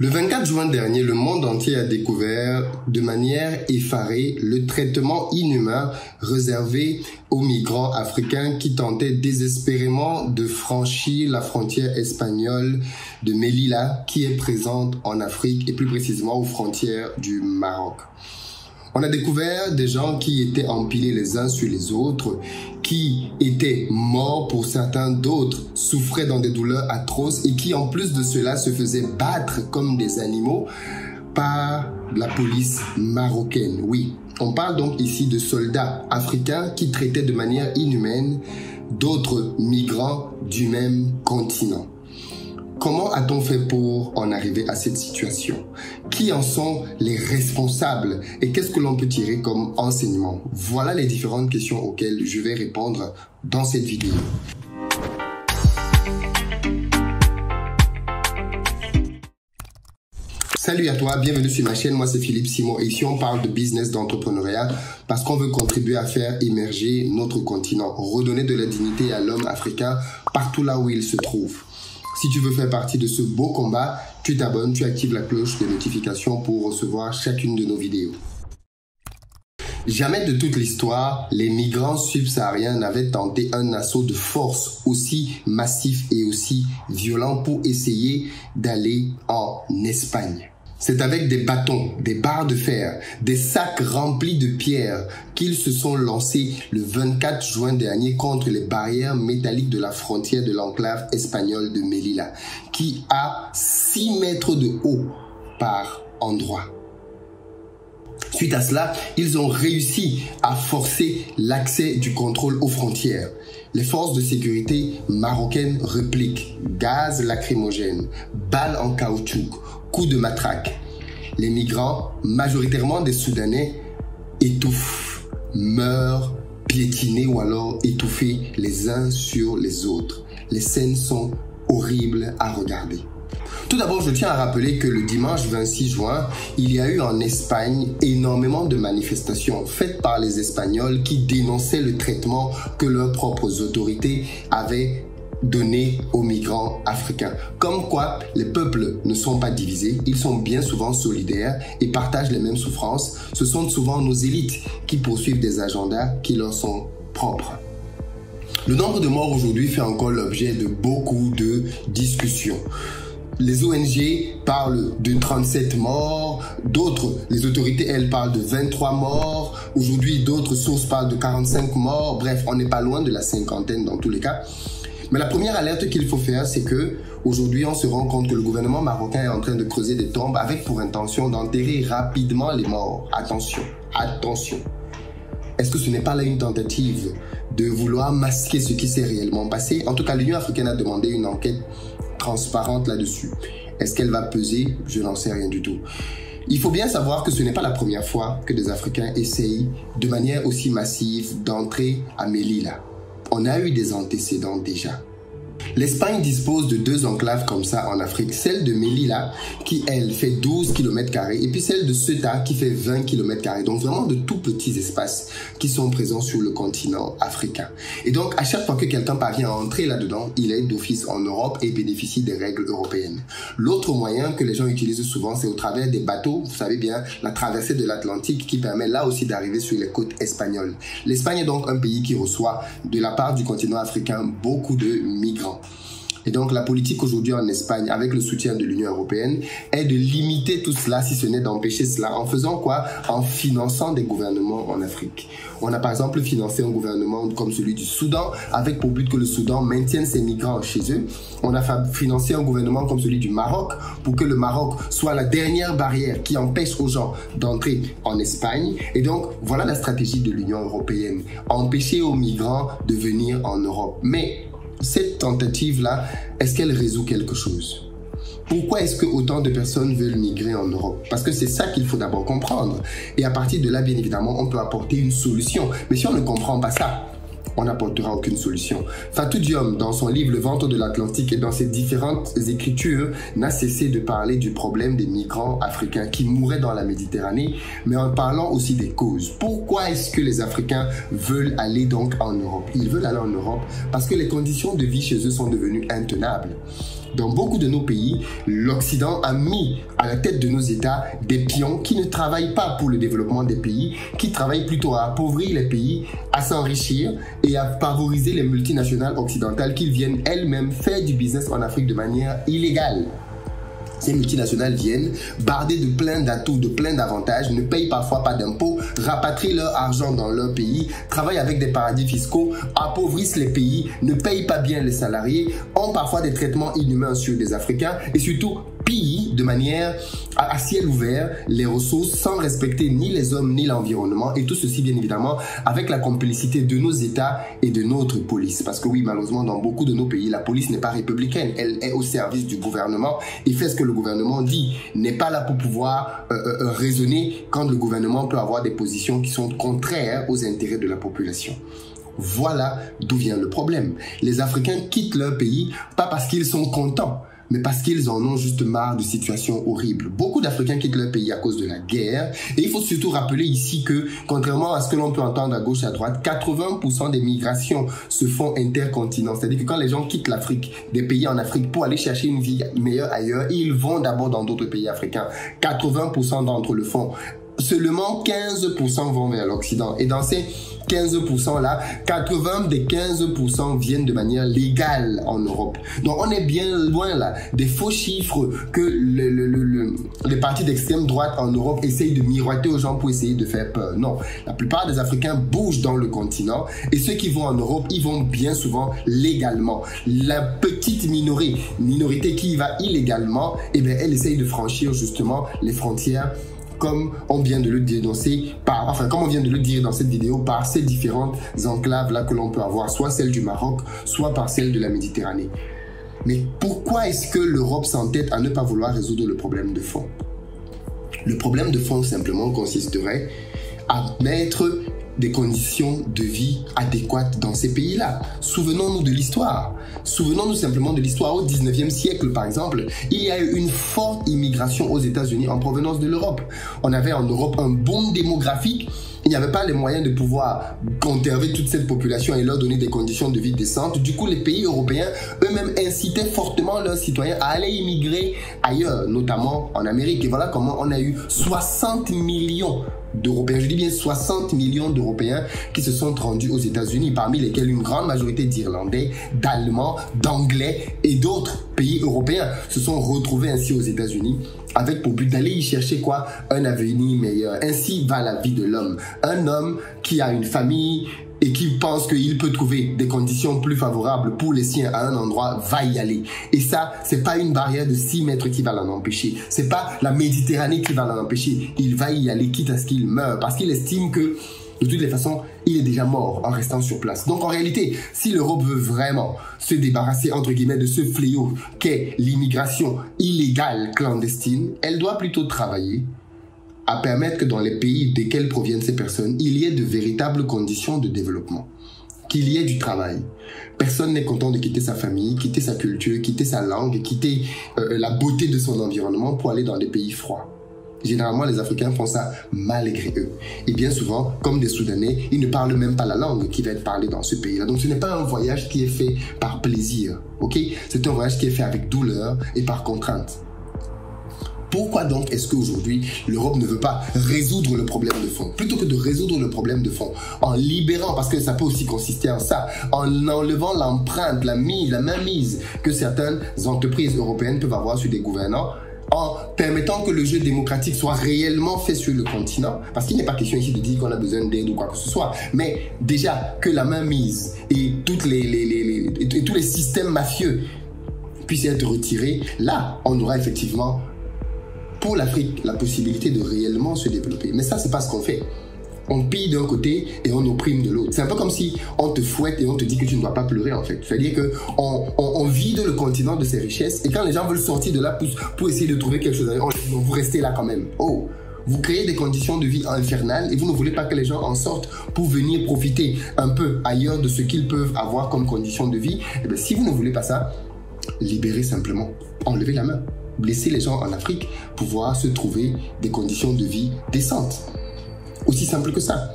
Le 24 juin dernier, le monde entier a découvert de manière effarée le traitement inhumain réservé aux migrants africains qui tentaient désespérément de franchir la frontière espagnole de Melilla qui est présente en Afrique et plus précisément aux frontières du Maroc. On a découvert des gens qui étaient empilés les uns sur les autres, qui étaient morts pour certains, d'autres souffraient dans des douleurs atroces et qui en plus de cela se faisaient battre comme des animaux par la police marocaine. Oui, on parle donc ici de soldats africains qui traitaient de manière inhumaine d'autres migrants du même continent. Comment a-t-on fait pour en arriver à cette situation? Qui en sont les responsables et qu'est-ce que l'on peut tirer comme enseignement? Voilà les différentes questions auxquelles je vais répondre dans cette vidéo. Salut à toi, bienvenue sur ma chaîne, moi c'est Philippe Simon et ici on parle de business, d'entrepreneuriat parce qu'on veut contribuer à faire émerger notre continent, redonner de la dignité à l'homme africain partout là où il se trouve. Si tu veux faire partie de ce beau combat, tu t'abonnes, tu actives la cloche de notification pour recevoir chacune de nos vidéos. Jamais de toute l'histoire, les migrants subsahariens n'avaient tenté un assaut de force aussi massif et aussi violent pour essayer d'aller en Espagne. C'est avec des bâtons, des barres de fer, des sacs remplis de pierres qu'ils se sont lancés le 24 juin dernier contre les barrières métalliques de la frontière de l'enclave espagnole de Melilla, qui a 6 mètres de haut par endroit. Suite à cela, ils ont réussi à forcer l'accès du contrôle aux frontières. Les forces de sécurité marocaines repliquent, gaz lacrymogène, balles en caoutchouc, coups de matraque. Les migrants, majoritairement des Soudanais, étouffent, meurent, piétinés ou alors étouffés les uns sur les autres. Les scènes sont horribles à regarder. Tout d'abord, je tiens à rappeler que le dimanche 26 juin, il y a eu en Espagne énormément de manifestations faites par les Espagnols qui dénonçaient le traitement que leurs propres autorités avaient donné aux migrants africains. Comme quoi, les peuples ne sont pas divisés, ils sont bien souvent solidaires et partagent les mêmes souffrances. Ce sont souvent nos élites qui poursuivent des agendas qui leur sont propres. Le nombre de morts aujourd'hui fait encore l'objet de beaucoup de discussions. Les ONG parlent de 37 morts, d'autres, les autorités, elles parlent de 23 morts. Aujourd'hui, d'autres sources parlent de 45 morts. Bref, on n'est pas loin de la cinquantaine dans tous les cas. Mais la première alerte qu'il faut faire, c'est que aujourd'hui, on se rend compte que le gouvernement marocain est en train de creuser des tombes avec pour intention d'enterrer rapidement les morts. Attention, attention. Est-ce que ce n'est pas là une tentative de vouloir masquer ce qui s'est réellement passé? En tout cas, l'Union africaine a demandé une enquête transparente là-dessus. Est-ce qu'elle va peser? Je n'en sais rien du tout. Il faut bien savoir que ce n'est pas la première fois que des Africains essayent de manière aussi massive d'entrer à Melilla. On a eu des antécédents déjà. L'Espagne dispose de 2 enclaves comme ça en Afrique. Celle de Melilla qui, elle, fait 12 km² et puis celle de Ceuta qui fait 20 km². Donc vraiment de tout petits espaces qui sont présents sur le continent africain. Et donc à chaque fois que quelqu'un parvient à entrer là-dedans, il est d'office en Europe et bénéficie des règles européennes. L'autre moyen que les gens utilisent souvent, c'est au travers des bateaux. Vous savez bien, la traversée de l'Atlantique qui permet là aussi d'arriver sur les côtes espagnoles. L'Espagne est donc un pays qui reçoit de la part du continent africain beaucoup de migrants. Et donc la politique aujourd'hui en Espagne, avec le soutien de l'Union européenne, est de limiter tout cela, si ce n'est d'empêcher cela. En faisant quoi? En finançant des gouvernements en Afrique. On a par exemple financé un gouvernement comme celui du Soudan, avec pour but que le Soudan maintienne ses migrants chez eux. On a financé un gouvernement comme celui du Maroc, pour que le Maroc soit la dernière barrière qui empêche aux gens d'entrer en Espagne. Et donc voilà la stratégie de l'Union européenne. Empêcher aux migrants de venir en Europe. Mais cette tentative-là, est-ce qu'elle résout quelque chose? Pourquoi est-ce que autant de personnes veulent migrer en Europe? Parce que c'est ça qu'il faut d'abord comprendre. Et à partir de là, bien évidemment, on peut apporter une solution. Mais si on ne comprend pas ça, on n'apportera aucune solution. Fatou Diom, dans son livre Le ventre de l'Atlantique et dans ses différentes écritures, n'a cessé de parler du problème des migrants africains qui mouraient dans la Méditerranée, mais en parlant aussi des causes. Pourquoi est-ce que les Africains veulent aller donc en Europe? Ils veulent aller en Europe parce que les conditions de vie chez eux sont devenues intenables. Dans beaucoup de nos pays, l'Occident a mis à la tête de nos États des pions qui ne travaillent pas pour le développement des pays, qui travaillent plutôt à appauvrir les pays, à s'enrichir et à favoriser les multinationales occidentales qui viennent elles-mêmes faire du business en Afrique de manière illégale. Ces multinationales viennent, bardées de plein d'atouts, de plein d'avantages, ne payent parfois pas d'impôts, rapatrient leur argent dans leur pays, travaillent avec des paradis fiscaux, appauvrissent les pays, ne payent pas bien les salariés, ont parfois des traitements inhumains sur des Africains et surtout pillent de manière à ciel ouvert les ressources sans respecter ni les hommes ni l'environnement, et tout ceci bien évidemment avec la complicité de nos États et de notre police. Parce que oui, malheureusement, dans beaucoup de nos pays, la police n'est pas républicaine, elle est au service du gouvernement et fait ce que le gouvernement dit, n'est pas là pour pouvoir raisonner quand le gouvernement peut avoir des positions qui sont contraires aux intérêts de la population. Voilà d'où vient le problème. Les Africains quittent leur pays pas parce qu'ils sont contents, mais parce qu'ils en ont juste marre de situations horribles. Beaucoup d'Africains quittent leur pays à cause de la guerre. Et il faut surtout rappeler ici que, contrairement à ce que l'on peut entendre à gauche et à droite, 80% des migrations se font intercontinent. C'est-à-dire que quand les gens quittent l'Afrique, des pays en Afrique, pour aller chercher une vie meilleure ailleurs, ils vont d'abord dans d'autres pays africains. 80% d'entre eux le font. Seulement 15% vont vers l'Occident. Et dans ces 15% là, 80 des 15% viennent de manière légale en Europe. Donc on est bien loin là des faux chiffres que les partis d'extrême droite en Europe essayent de miroiter aux gens pour essayer de faire peur. Non, la plupart des Africains bougent dans le continent et ceux qui vont en Europe, ils vont bien souvent légalement. La petite minorité qui y va illégalement, eh bien, elle essaye de franchir justement les frontières, comme on vient de le dénoncer comme on vient de le dire dans cette vidéo, par ces différentes enclaves là que l'on peut avoir, soit celle du Maroc, soit par celle de la Méditerranée. Mais pourquoi est-ce que l'Europe s'entête à ne pas vouloir résoudre le problème de fond? Le problème de fond simplement consisterait à mettre des conditions de vie adéquates dans ces pays-là. Souvenons-nous de l'histoire. Souvenons-nous simplement de l'histoire. Au 19e siècle, par exemple, il y a eu une forte immigration aux États-Unis en provenance de l'Europe. On avait en Europe un boom démographique. Il n'y avait pas les moyens de pouvoir conserver toute cette population et leur donner des conditions de vie décentes. Du coup, les pays européens eux-mêmes incitaient fortement leurs citoyens à aller immigrer ailleurs, notamment en Amérique. Et voilà comment on a eu 60 millions d'Européens, je dis bien 60 millions d'Européens qui se sont rendus aux États-Unis, parmi lesquels une grande majorité d'Irlandais, d'Allemands, d'Anglais et d'autres pays européens se sont retrouvés ainsi aux États-Unis avec pour but d'aller y chercher quoi? Un avenir meilleur. Ainsi va la vie de l'homme. Un homme qui a une famille et qui pense qu'il peut trouver des conditions plus favorables pour les siens à un endroit, va y aller. Et ça, c'est pas une barrière de 6 mètres qui va l'en empêcher. C'est pas la Méditerranée qui va l'en empêcher. Il va y aller quitte à ce qu'il meure, parce qu'il estime que de toutes les façons, il est déjà mort en restant sur place. Donc en réalité, si l'Europe veut vraiment se débarrasser entre guillemets de ce fléau qu'est l'immigration illégale clandestine, elle doit plutôt travailler à permettre que dans les pays desquels proviennent ces personnes, il y ait de véritables conditions de développement, qu'il y ait du travail. Personne n'est content de quitter sa famille, quitter sa culture, quitter sa langue, quitter la beauté de son environnement pour aller dans des pays froids. Généralement, les Africains font ça malgré eux. Et bien souvent, comme des Soudanais, ils ne parlent même pas la langue qui va être parlée dans ce pays-là. Donc ce n'est pas un voyage qui est fait par plaisir, ok? C'est un voyage qui est fait avec douleur et par contrainte. Pourquoi donc est-ce qu'aujourd'hui, l'Europe ne veut pas résoudre le problème de fond? Plutôt que de résoudre le problème de fond, en libérant, parce que ça peut aussi consister en ça, en enlevant l'empreinte, la mainmise que certaines entreprises européennes peuvent avoir sur des gouvernants, en permettant que le jeu démocratique soit réellement fait sur le continent, parce qu'il n'est pas question ici de dire qu'on a besoin d'aide ou quoi que ce soit, mais déjà que la mainmise et tous les systèmes mafieux puissent être retirés, là, on aura effectivement pour l'Afrique la possibilité de réellement se développer. Mais ça, c'est pas ce qu'on fait. On pille d'un côté et on opprime de l'autre. C'est un peu comme si on te fouette et on te dit que tu ne dois pas pleurer en fait. C'est-à-dire que on vide le continent de ses richesses et quand les gens veulent sortir de là pour essayer de trouver quelque chose, vous restez là quand même. Oh, vous créez des conditions de vie infernales et vous ne voulez pas que les gens en sortent pour venir profiter un peu ailleurs de ce qu'ils peuvent avoir comme conditions de vie. Et bien, si vous ne voulez pas ça, libérez simplement. Enlevez la main. Laisser les gens en Afrique pouvoir se trouver des conditions de vie décentes. Aussi simple que ça.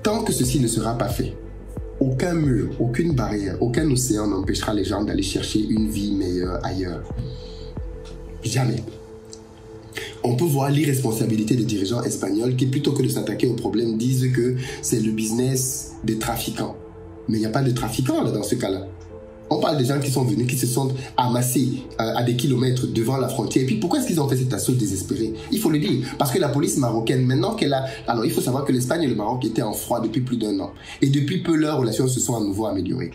Tant que ceci ne sera pas fait, aucun mur, aucune barrière, aucun océan n'empêchera les gens d'aller chercher une vie meilleure ailleurs. Jamais. On peut voir l'irresponsabilité des dirigeants espagnols qui, plutôt que de s'attaquer au problème, disent que c'est le business des trafiquants. Mais il n'y a pas de trafiquants là, dans ce cas-là. On parle des gens qui sont venus, qui se sont amassés à des kilomètres devant la frontière. Et puis pourquoi est-ce qu'ils ont fait cet assaut désespéré? Il faut le dire. Parce que la police marocaine, maintenant qu'elle a... Alors il faut savoir que l'Espagne et le Maroc étaient en froid depuis plus d'1 an. Et depuis peu, leurs relations se sont à nouveau améliorées.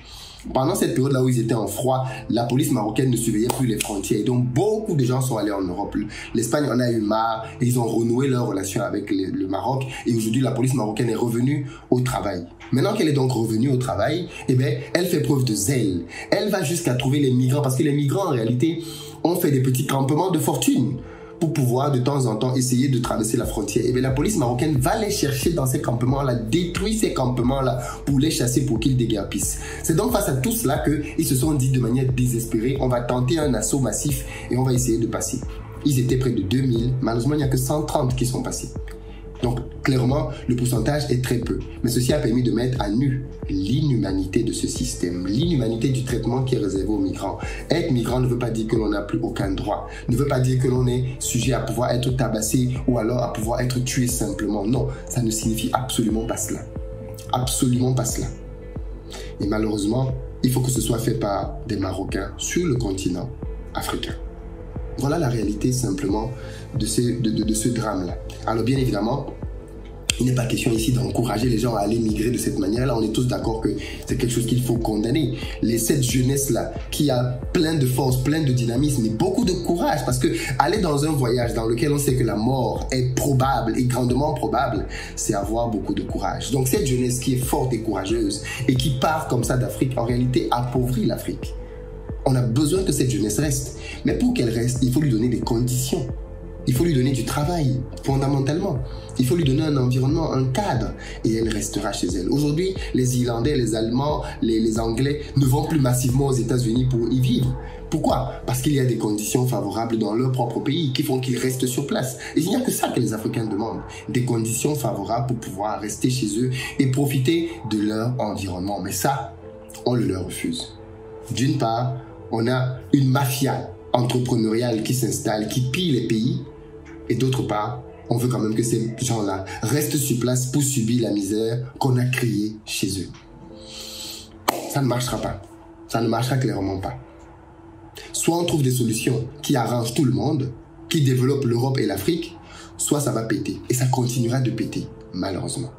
Pendant cette période-là où ils étaient en froid, la police marocaine ne surveillait plus les frontières. Et donc, beaucoup de gens sont allés en Europe. L'Espagne en a eu marre et ils ont renoué leur relation avec le Maroc. Et aujourd'hui, la police marocaine est revenue au travail. Maintenant qu'elle est donc revenue au travail, eh bien, elle fait preuve de zèle. Elle va jusqu'à trouver les migrants parce que les migrants, en réalité, ont fait des petits campements de fortune pour pouvoir de temps en temps essayer de traverser la frontière. Et bien la police marocaine va les chercher dans ces campements-là, détruit ces campements-là pour les chasser pour qu'ils déguerpissent. C'est donc face à tout cela qu'ils se sont dit de manière désespérée, on va tenter un assaut massif et on va essayer de passer. Ils étaient près de 2000, malheureusement il n'y a que 130 qui sont passés. Donc, clairement, le pourcentage est très peu. Mais ceci a permis de mettre à nu l'inhumanité de ce système, l'inhumanité du traitement qui est réservé aux migrants. Être migrant ne veut pas dire que l'on n'a plus aucun droit, ne veut pas dire que l'on est sujet à pouvoir être tabassé ou alors à pouvoir être tué simplement. Non, ça ne signifie absolument pas cela. Absolument pas cela. Et malheureusement, il faut que ce soit fait par des Marocains sur le continent africain. Voilà la réalité simplement de ce drame-là. Alors bien évidemment, il n'est pas question ici d'encourager les gens à aller migrer de cette manière-là. On est tous d'accord que c'est quelque chose qu'il faut condamner. Cette jeunesse-là qui a plein de force, plein de dynamisme et beaucoup de courage, parce que aller dans un voyage dans lequel on sait que la mort est probable et grandement probable, c'est avoir beaucoup de courage. Donc cette jeunesse qui est forte et courageuse et qui part comme ça d'Afrique, en réalité appauvrit l'Afrique. On a besoin que cette jeunesse reste. Mais pour qu'elle reste, il faut lui donner des conditions. Il faut lui donner du travail, fondamentalement. Il faut lui donner un environnement, un cadre. Et elle restera chez elle. Aujourd'hui, les Irlandais, les Allemands, les Anglais ne vont plus massivement aux États-Unis pour y vivre. Pourquoi? Parce qu'il y a des conditions favorables dans leur propre pays qui font qu'ils restent sur place. Et il n'y a que ça que les Africains demandent. Des conditions favorables pour pouvoir rester chez eux et profiter de leur environnement. Mais ça, on le leur refuse. D'une part, on a une mafia entrepreneuriale qui s'installe, qui pille les pays. Et d'autre part, on veut quand même que ces gens-là restent sur place pour subir la misère qu'on a créée chez eux. Ça ne marchera pas. Ça ne marchera clairement pas. Soit on trouve des solutions qui arrangent tout le monde, qui développent l'Europe et l'Afrique, soit ça va péter. Et ça continuera de péter, malheureusement.